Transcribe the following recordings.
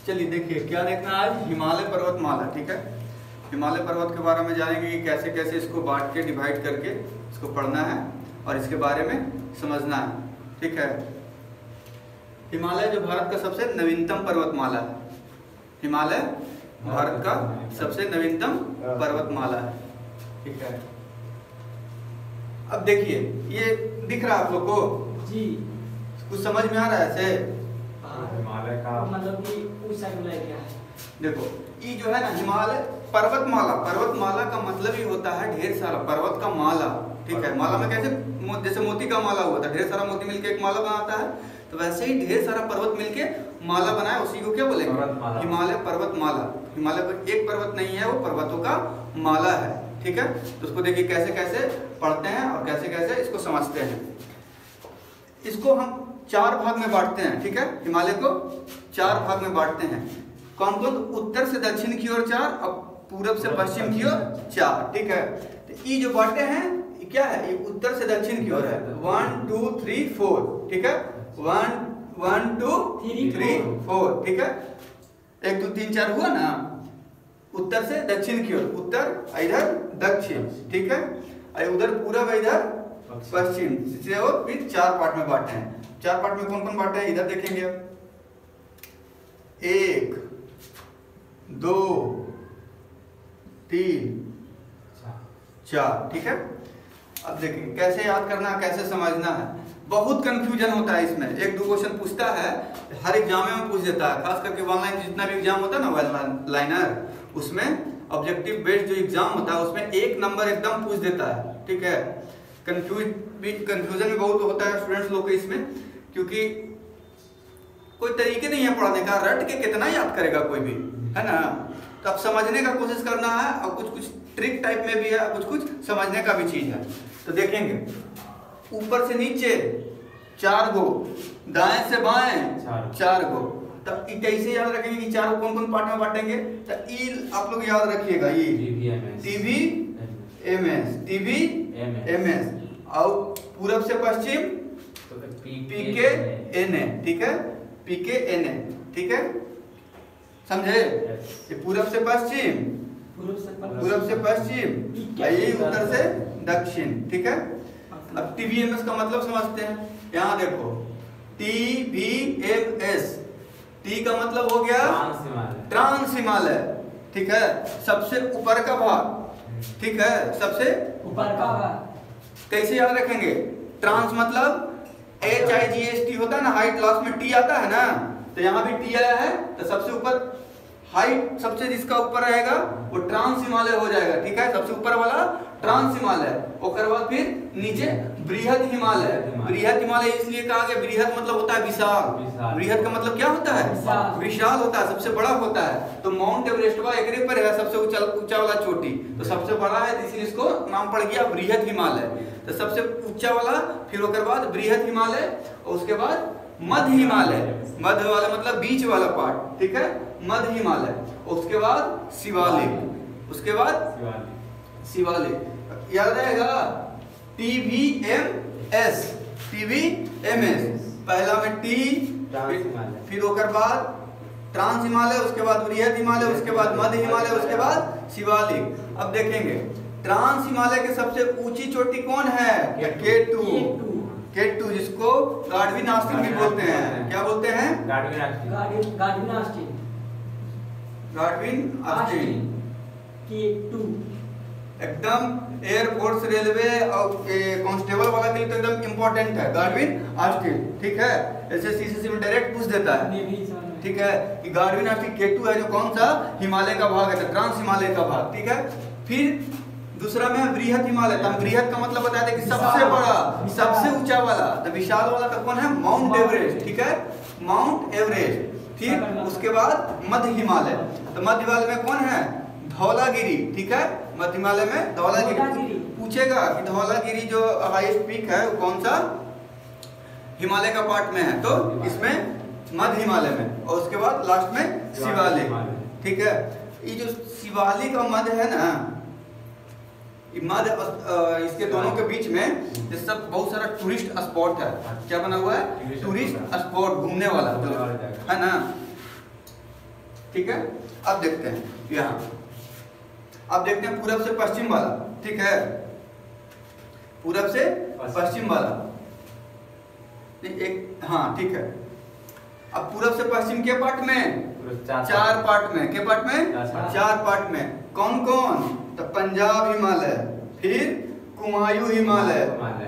चलिए देखिए क्या देखना है आज, हिमालय पर्वतमाला। ठीक है, हिमालय पर्वत के बारे में जानेंगे कि कैसे कैसे इसको बांट के डिवाइड करके इसको पढ़ना है और इसके बारे में समझना है। ठीक है, हिमालय जो भारत का सबसे नवीनतम पर्वतमाला है, हिमालय भारत का सबसे नवीनतम पर्वतमाला है। ठीक है, अब देखिए ये दिख रहा है आप लोग को जी, कुछ समझ में आ रहा है ऐसे? हिमालय का मतलब कि उस साइड में क्या है? देखो ये जो है ना हिमालय पर्वतमाला, पर्वतमाला का मतलब ही होता है ढेर सारा, पर्वत का माला। ठीक है, माला में कैसे जैसे मोती का माला हुआ था, ढेर सारा मोती मिलके एक माला बनाता है, तो वैसे ही ढेर सारा पर्वत मिलके माला बनाया, उसी को क्या बोलेंगे? हिमालय पर्वतमाला। हिमालय पर एक पर्वत नहीं है, वो पर्वतों का माला है। ठीक है, तो उसको देखिए कैसे कैसे पढ़ते हैं और कैसे कैसे इसको समझते हैं। इसको हम 4 भाग में बांटते हैं। ठीक है, हिमालय को 4 भाग में बांटते हैं। कौन कौन? उत्तर से दक्षिण की ओर 4 और पूरब से पश्चिम की ओर 4। ठीक है, तो ये जो बांटे हैं ये क्या है? ये उत्तर से दक्षिण की ओर है, 1 2 3 4। ठीक है, 1 2 3 4। ठीक है, 1 2 3 4 हुआ ना, उत्तर से दक्षिण की ओर, उत्तर इधर दक्षिण। ठीक है, उधर पूरब इधर पश्चिम, इसे और फिर 4 पार्ट में बांटे हैं। 4 पार्ट में कौन कौन बांटे हैं इधर देखेंगे, 1 2 3 4। ठीक है, अब देखिए कैसे याद करना है, कैसे समझना है। बहुत कंफ्यूजन होता है इसमें, 1-2 क्वेश्चन पूछता है, हर एग्जाम में पूछ देता है, खास करके ऑनलाइन जितना भी एग्जाम होता है ना वन लाइनर, उसमें ऑब्जेक्टिव बेस्ड जो एग्जाम होता है उसमें 1 नंबर एकदम पूछ देता है। ठीक है, कंफ्यूजन भी बहुत होता है स्टूडेंट्स लोग के इसमें, क्योंकि कोई तरीके नहीं है पढ़ने का, रट के कितना याद करेगा कोई भी, है ना। तो अब समझने का कोशिश करना है, और कुछ कुछ ट्रिक टाइप में भी है, कुछ कुछ समझने का भी चीज है। तो देखेंगे ऊपर से नीचे 4 गो, दाएं से बाएं 4 गो। तब कैसे याद रखेंगे कि 4 कौन कौन पार्ट में बांटेंगे? तो ई आप लोग याद रखिएगा, ये टीवी एम एस, और पूरब से पश्चिम पीके एन ए। ठीक है, पीके एन ए। ठीक है, समझे? ये पूरब से पश्चिम, पूरब से पश्चिम, ये उत्तर से दक्षिण। ठीक है, अब टीवीएमएस का मतलब समझते हैं। यहाँ देखो टीवीएमएस, टी का मतलब हो गया ट्रांस हिमालय। ठीक है, सबसे ऊपर का भाग। ठीक है, सबसे ऊपर का भाग। कैसे याद रखेंगे? ट्रांस मतलब HIGHT होता है ना, हाइट लॉस में टी आता है ना, तो यहाँ भी टी आया है, तो सबसे ऊपर हाइट सबसे जिसका ऊपर रहेगा वो ट्रांस हिमालय हो जाएगा। ठीक है, सबसे ऊपर वाला ट्रांस हिमालय, और बाद फिर नीचे बृहद हिमालय। बृहद हिमालय इसलिए कहा गया, बृहद मतलब होता है विशाल। बृहद का मतलब क्या होता है? विशाल होता है, सबसे बड़ा होता है। तो माउंट एवरेस्ट वा एकरे पर है, सबसे ऊंचा वाला चोटी, तो सबसे बड़ा है, इसलिए इसको नाम पड़ गया बृहद हिमालय। तो सबसे ऊंचा वाला, फिर उसके बाद बृहद हिमालय, और उसके बाद मध्य हिमालय। मध्य वाला मतलब बीच वाला पार्ट। ठीक है, मध्य हिमालय, उसके बाद शिवालिक, उसके बाद शिवालिक। याद रहेगा TVMS, TVMS, पहला में टी, फिर उसके बाद ट्रांस हिमालय, उसके बाद बृहद हिमालय, उसके बाद मध्य हिमालय, उसके बाद शिवालिक। अब देखेंगे ट्रांस हिमालय के सबसे ऊंची चोटी कौन है? K2, जिसको गाडविन आस्टिन भी बोलते हैं। क्या बोलते हैं? गाडविन आस्टिन। K2 एकदम एयरफोर्स, रेलवे और कांस्टेबल वाला के लिए तो एकदम इंपॉर्टेंट है गाडविन आस्टिन। ठीक है, SSC में डायरेक्ट पूछ देता है। ठीक है, कि गाडविन आस्टिन K2 है, जो कौन सा हिमालय का भाग है, ट्रांस हिमालय का भाग। ठीक है, फिर दूसरा में बृहद हिमालय। तो बृहद का मतलब बता दें कि सबसे बड़ा, सबसे ऊंचा वाला। तो विशाल वाला का कौन है? Mount Everest. ठीक है, माउंट एवरेस्ट। फिर उसके बाद मध्य हिमालय। तो मध्य हिमालय में कौन है? धौलागिरी। ठीक है, मध्य हिमालय में धौलागिरी। पूछेगा कि धौलागिरी जो हाईएस्ट पीक है वो कौन सा हिमालय का पार्ट में है? तो इसमें मध्य हिमालय में, और उसके बाद लास्ट में शिवालिक। ठीक है, ये जो शिवालिक और मध्य है ना, इसके दोनों के बीच में ये सब बहुत सारा टूरिस्ट स्पॉट है। क्या बना हुआ है? टूरिस्ट स्पॉट, घूमने वाला है ना। ठीक है, अब देखते हैं यहाँ, अब देखते हैं पूरब से पश्चिम वाला। ठीक है, पूरब से पश्चिम वाला एक, हाँ ठीक है। अब पूरब से पश्चिम के पार्ट में? 4 पार्ट में। के पार्ट में? 4 पार्ट में। कौन कौन? तो पंजाब हिमालय, फिर कुमायूं हिमालय,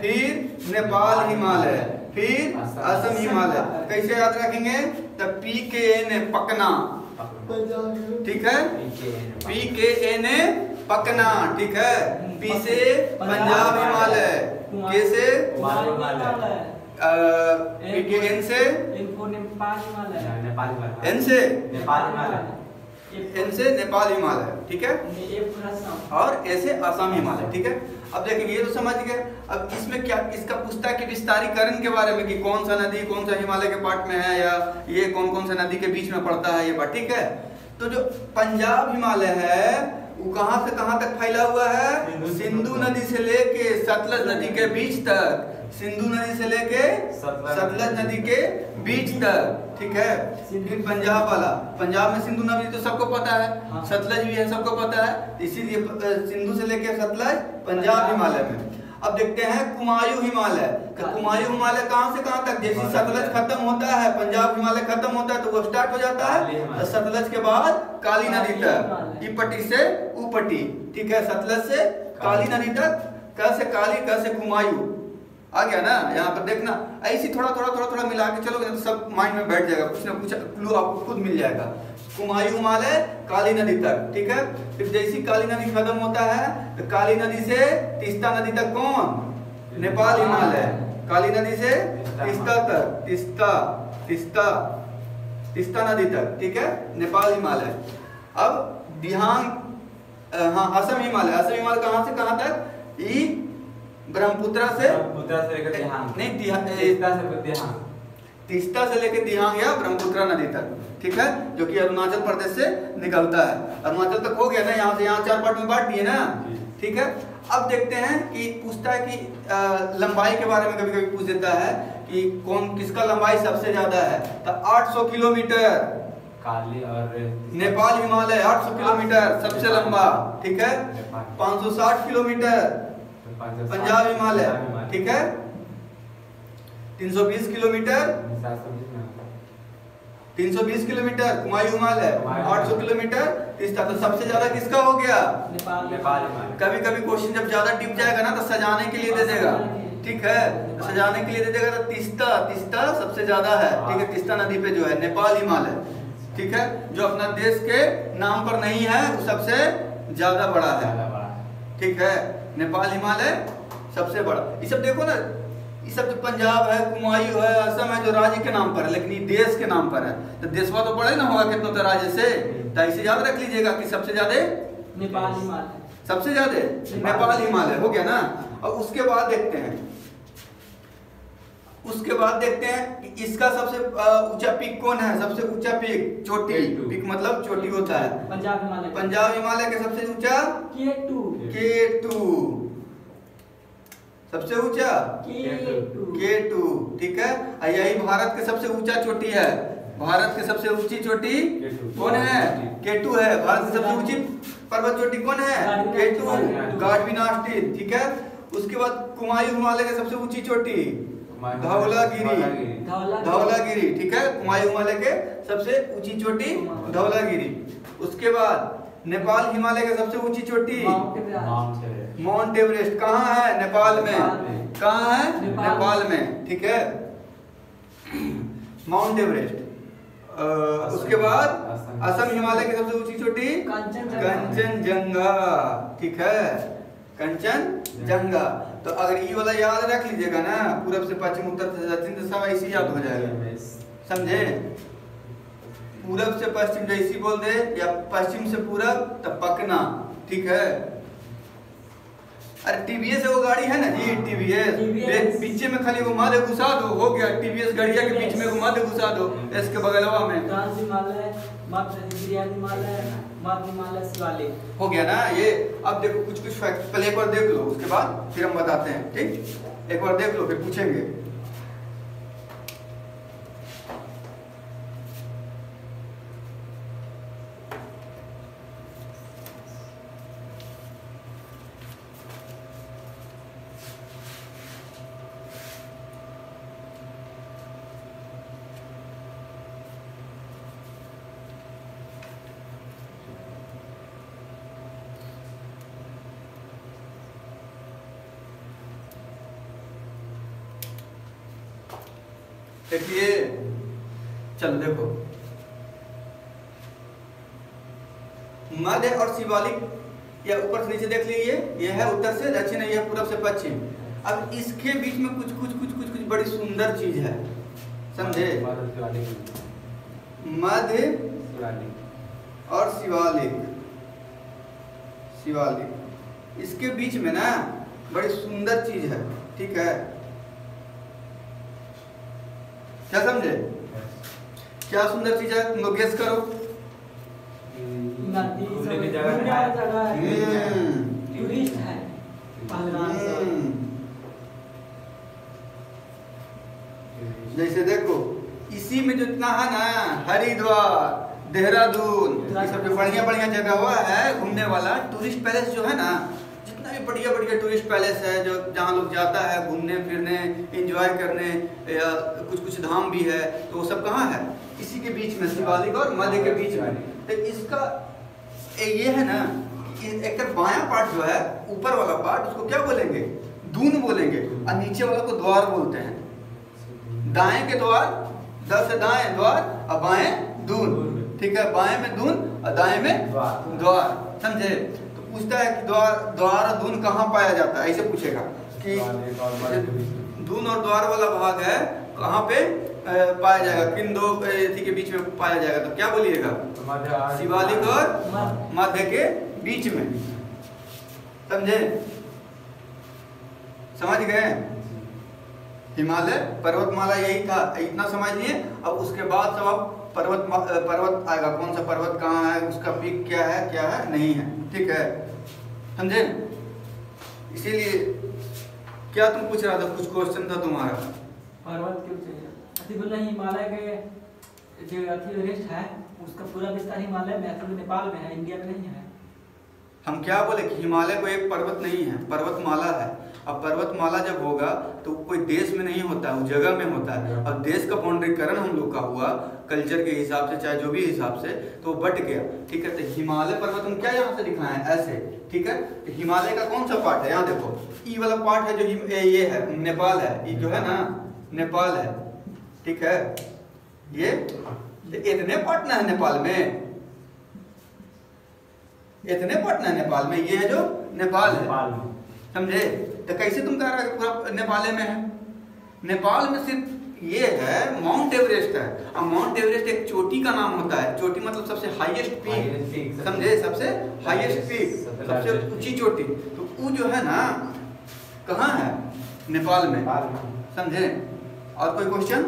फिर नेपाल हिमालय, फिर असम हिमालय। कैसे याद रखेंगे? तो PKN पकना। ठीक है, PKN पकना। ठीक है, P से पंजाब हिमालय, K से PKN से N से N से नेपाल हिमालय। ठीक है, और A से असम हिमालय। ठीक है, अब देखेंगे ये तो समझ गए। अब इसमें क्या, इसका पूछता है कि विस्तारीकरण के बारे में कि कौन सा नदी कौन सा हिमालय के पार्ट में है, या ये कौन कौन सा नदी के बीच में पड़ता है ये बात। ठीक है, तो जो पंजाब हिमालय है वो कहां से कहां तक फैला हुआ है? सिंधु नदी से लेके सतलज नदी के बीच तक, सिंधु नदी से लेके सतलज नदी के बीच तक। ठीक है, फिर पंजाब वाला, पंजाब में सिंधु नदी तो सबको पता है, सतलज भी है सबको पता है, इसीलिए सिंधु से लेके सतलज पंजाब हिमालय में। अब देखते हैं कुमायूं हिमालय। तो कुमायूं हिमालय कहां से कहां तक? जैसे सतलज खत्म होता है, पंजाब हिमालय खत्म होता है तो वो स्टार्ट हो जाता है तो सतलज के बाद काली नदी तक, ई पट्टी से ऊ पट्टी। ठीक है, सतलज से काली नदी तक, क से काली, क से कुमायूं। आ गया ना? यहाँ पर देखना, ऐसी थोड़ा मिला के चलोगे तो सब माइंड में बैठ जाएगा, कुछ ना कुछ क्लू आपको खुद मिल जाएगा। कुमायूं हिमालय काली नदी तक। ठीक है, फिर जैसी काली नदी खत्म होता है तो काली नदी से तीस्ता नदी तक कौन? नेपाल हिमालय। काली नदी से तीस्ता तक, तीस्ता नदी तक। ठीक है, नेपाल हिमालय। अब दिहांग, हाँ असम हिमालय। असम हिमालय कहां से कहां तक? ई ब्रह्मपुत्र से लेकर दिहांग, नहीं तीस्ता से लेकर दिहांग या ब्रह्मपुत्र नदी तक। ठीक है, जो कि अरुणाचल प्रदेश से निकलता है। अरुणाचल तक हो गया ना, यहाँ से यहाँ 4 पार्ट में बांट दिए ना। ठीक है, अब देखते हैं कि पूछता है कि लंबाई के बारे में कभी कभी पूछ देता है कि कौन किसका लंबाई सबसे ज्यादा है। तो 800 किलोमीटर काली और नेपाल हिमालय 800 किलोमीटर सबसे लंबा। ठीक है, 560 किलोमीटर पंजाब हिमालय। ठीक है, 320 kilometre 320 kilometre Kumaon Himalaya, 800 kilometre Teesta. तो सबसे ज्यादा किसका हो गया? नेपाल। कभी कभी क्वेश्चन जब ज्यादा डिप जाएगा ना तो सजाने के लिए दे देगा। ठीक है, तो सजाने के लिए दे देगा तो तीस्ता सबसे ज्यादा है। ठीक है, तीस्ता नदी पे जो है नेपाल हिमालय। ठीक है, जो अपना देश के नाम पर नहीं है वो सबसे ज्यादा बड़ा है। ठीक है, नेपाल हिमालय सबसे बड़ा। ये सब देखो ना, ये सब जो पंजाब है, कुमायूं है, असम है, जो राज्य के नाम पर है, लेकिन ये देश के नाम पर है। तो देशवा तो बड़ा ही ना होगा कितना तो राज्य से। तो ऐसे याद रख लीजिएगा कि सबसे ज्यादा नेपाल हिमालय, सबसे ज्यादा नेपाल हिमालय हो गया ना। और उसके बाद देखते हैं, कि इसका सबसे ऊंचा पीक कौन है? सबसे ऊंचा पीक, चोटी। पीक मतलब चोटी होता है। पंजाब हिमालय के सबसे ऊंचा K2 सबसे ऊंचा K2। ठीक है, यही भारत के सबसे ऊंचा चोटी है। भारत के सबसे ऊंची चोटी कौन है? K2 है। भारत की सबसे ऊंची पर्वत चोटी कौन है? K2, गाडविनास्टिन। ठीक है, उसके बाद कुमायूं हिमालय की सबसे ऊंची चोटी धौलागिरी। ठीक है, कुमायूं हिमालय के सबसे ऊंची चोटी धौलागिरी। उसके बाद नेपाल हिमालय की सबसे ऊंची चोटी माउंट एवरेस्ट। कहाँ है? नेपाल में। कहाँ है? नेपाल में। ठीक है, माउंट एवरेस्ट। उसके बाद असम हिमालय की सबसे ऊंची चोटी कंचनजंगा। ठीक है, कंचनजंगा। तो अगर ये वाला याद रख लीजिएगा ना, पूरब से पश्चिम, उत्तर से दक्षिण, तो सब ऐसे याद हो जाएगा। समझे? पूरब से पश्चिम जैसी बोल दे, या पश्चिम से पूरब तो पकना। ठीक है, अरे टीवीएस वो गाड़ी है ना जी, टीवीएस पीछे में खाली घुमा दे घुसा दो, हो गया टीवीएस गाड़िया के बीच में घुमा दे घुसा दो, इसके बगलवा में हो गया ना ये। अब देखो कुछ कुछ फैक्ट पहले एक बार देख लो, उसके बाद फिर हम बताते हैं, ठीक। एक बार देख लो फिर पूछेंगे। देखिए चलो देखो, मध्य और शिवालिक या ऊपर से नीचे देख लीजिए, ये है उत्तर से दक्षिण, ये है पूरब से पश्चिम। अब इसके बीच में कुछ कुछ कुछ कुछ कुछ बड़ी सुंदर चीज है, समझे? मध्य और शिवालिक, शिवालिक इसके बीच में ना बड़ी सुंदर चीज है, ठीक है? क्या समझे? क्या सुंदर चीज है, तुम लोग गेस करो। टूरिस्ट है। जैसे देखो इसी में जो इतना है ना, हरिद्वार, देहरादून, ये सब जो बढ़िया बढ़िया जगह हुआ है घूमने वाला, टूरिस्ट पैलेस जो है ना, जितना भी बढ़िया बढ़िया टूरिस्ट पैलेस है जो जहाँ लोग जाता है घूमने फिरने, एंजॉय करने, या कुछ कुछ धाम भी है, तो वो सब कहाँ है? इसी के बीच में, शिवालिक और मध्य के बीच में। तो इसका ये है ना, एक तरफ बायां पार्ट जो है, ऊपर वाला पार्ट, उसको क्या बोलेंगे? दून बोलेंगे, और नीचे वाला को द्वार बोलते हैं। दाएं के द्वार, दस से दाएं द्वार और बाएं दून, ठीक है? बाएं में दून और दाएं में द्वार, समझे? तो पूछता है कि द्वार और दून कहाँ पाया जाता है, ऐसे पूछेगा कि दून और द्वार वाला भाग है कहाँ पे पाया जाएगा, किन दो के बीच में पाया जाएगा? तो क्या बोलिएगा? शिवालिक और मध्य के बीच में, समझे? समझ गए? हिमालय पर्वतमाला यही था, इतना समझ लिए। अब उसके बाद सब अब पर्वत आएगा, कौन सा पर्वत कहाँ है, उसका पीक क्या है नहीं है, ठीक है? समझे? इसीलिए क्या तुम पूछ रहा था, कुछ क्वेश्चन था तुम्हारा? पर्वत क्यों चाहिए? बोला हिमालय के जो रेस्ट है उसका पूरा विस्तार हिमालय में है, नेपाल में है, इंडिया में नहीं है। हम क्या बोले कि हिमालय कोई एक पर्वत नहीं है, पर्वतमाला है। अब पर्वतमाला जब होगा तो कोई देश में नहीं होता है, वो जगह में होता है। और देश का बाउंड्रीकरण हम लोग का हुआ कल्चर के हिसाब से, चाहे जो भी हिसाब से, तो बट गया, ठीक है? तो हिमालय पर्वत हम क्या यहाँ से दिखाए हैं, ऐसे, ठीक है? तो हिमालय का कौन सा पार्ट है, यहाँ देखो, ई वाला पार्ट है जो ये है, नेपाल है, ये जो है ना नेपाल है, ठीक है? ये इतने पार्ट ना है नेपाल में, इतने पार्ट ना नेपाल में, ये है जो नेपाल है, समझे? तो कैसे तुम कह रहे हो पूरा नेपाल में है? नेपाल में सिर्फ ये है माउंट एवरेस्ट है, और माउंट एवरेस्ट एक चोटी का नाम होता है। चोटी मतलब सबसे हाईएस्ट पीक, समझे? सबसे हाईएस्ट पीक, सबसे ऊंची चोटी। तो वो जो है ना कहाँ है? नेपाल में, समझे? और कोई क्वेश्चन?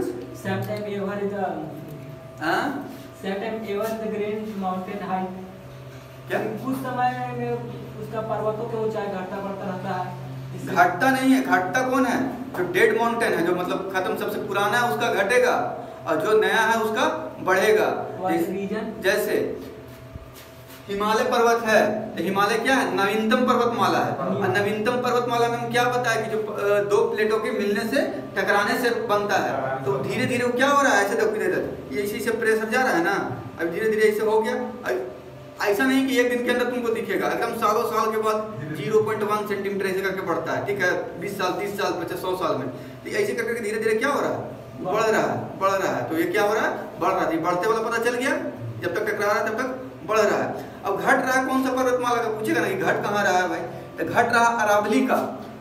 क्या कुछ समय में उसका पर्वतों के ऊंचाई घटता बढ़ता रहता है। घटता नहीं है, घटता कौन है? जो डेड माउंटेन है, जो मतलब खत्म, सबसे पुराना है उसका घटेगा, और जो नया है उसका बढ़ेगा। जैसे हिमालय पर्वत है, तो हिमालय क्या है? नवीनतम पर्वतमाला है। और नवीनतम पर्वतमाला में हम क्या बताया कि जो दो प्लेटों के मिलने से, टकराने से बनता है। तो धीरे धीरे वो क्या हो रहा है, ऐसे देखो इधर, ये इसी से प्रेशर जा रहा है ना, अब धीरे धीरे ऐसे हो गया। ऐसा नहीं कि एक दिन के अंदर तुमको दिखेगा, एकदम सालों साल के बाद 0.1 सेंटीमीटर ऐसे करके बढ़ता है, ठीक है? 20 साल, 30 साल, 50, 100 साल में, तो ऐसे करके धीरे धीरे क्या हो रहा है? बढ़ रहा है। तो ये क्या हो रहा है? बढ़ रहा है। बढ़ते वाला पता चल गया, जब तक टकरा रहा है तब तक बढ़ रहा है। अब घट रहा है कौन सा पर्वतमाला का? पूछेगा ना कि घट कहाँ रहा है भाई? तो घट रहा अरावली का,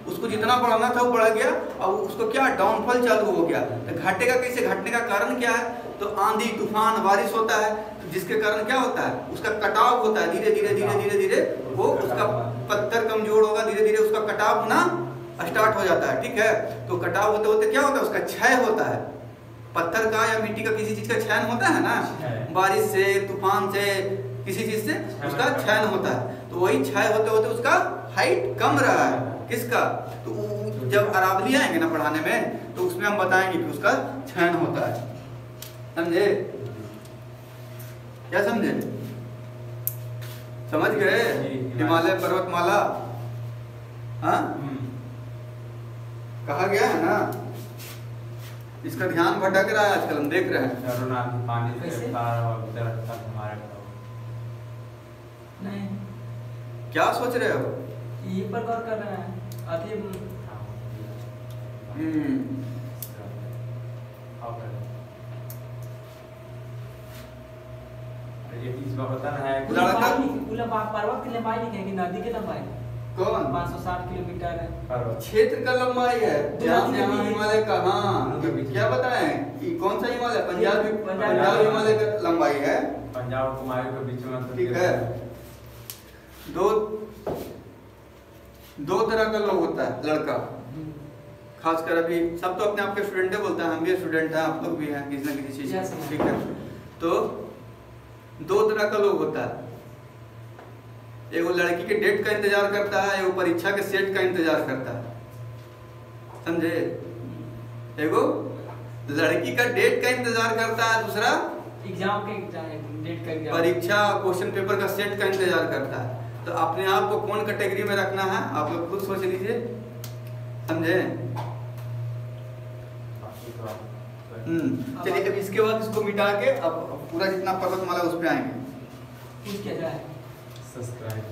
उसको जितना बढ़ाना था वो बढ़ गया, और उसको क्या डाउनफॉल चालू हो गया। तो घटेगा कैसे? घटने का कारण क्या है? तो आंधी तूफान बारिश होता है, जिसके कारण क्या होता है? उसका कटाव होता है, धीरे धीरे धीरे धीरे धीरे वो उसका पत्थर कमजोर होगा, धीरे धीरे उसका कटाव होना स्टार्ट हो जाता है, ठीक है। तो कटाव होते होते क्या होता है, उसका क्षय होता है। पत्थर का या मिट्टी का किसी चीज का क्षय होता है ना, बारिश से, तूफान से, किसी चीज से उसका क्षय होता है। तो वही क्षय होते होते उसका हाइट कम रहा है, किसका, तो जब अरावली आएंगे ना पढ़ाने में तो उसमें हम बताएंगे कि उसका क्षय होता है, समझे, क्या समझे, समझ गए। हिमालय पर्वतमाला हाँ कहा गया है ना, इसका ध्यान भटक रहा है आजकल, हम देख रहे हैं। पानी से पार और दरख्त तक हमारे नहीं, क्या सोच रहे हो, ये पर गौर कर रहे हैं अति ये बीच में बता रहा है पर्वत की लंबाई लिखे कि नदी की लंबाई कौन 560 किलोमीटर है, क्षेत्र का लंबाई है, जहाँ से यहाँ हिमालय का, हाँ क्या बताएं कि कौन सा हिमालय, पंजाब हिमालय का लंबाई है, पंजाब और कुमायूं के बीच में, ठीक है। दो तरह का लोग होता है लड़का, खासकर अभी सब तो अपने आप के स्टूडेंट है बोलता है, हम भी स्टूडेंट हैं, आप लोग भी हैं किसी न किसी चीज, ठीक है। तो दो तरह का लोग होता है, एगो लड़की के डेट का इंतजार करता है, एगो परीक्षा के सेट का इंतजार करता है, समझे। एगो लड़की का डेट का इंतजार करता है, दूसरा एग्जाम के डेट का एग्जाम, परीक्षा क्वेश्चन पेपर का सेट का इंतजार करता है। तो अपने आप को कौन कैटेगरी में रखना है आप लोग खुद सोच लीजिए, समझे। चलिए अब इसके बाद इसको मिटा के अब पूरा जितना पर्वतमाला उस पे आएंगे। कुछ क्या है सब्सक्राइब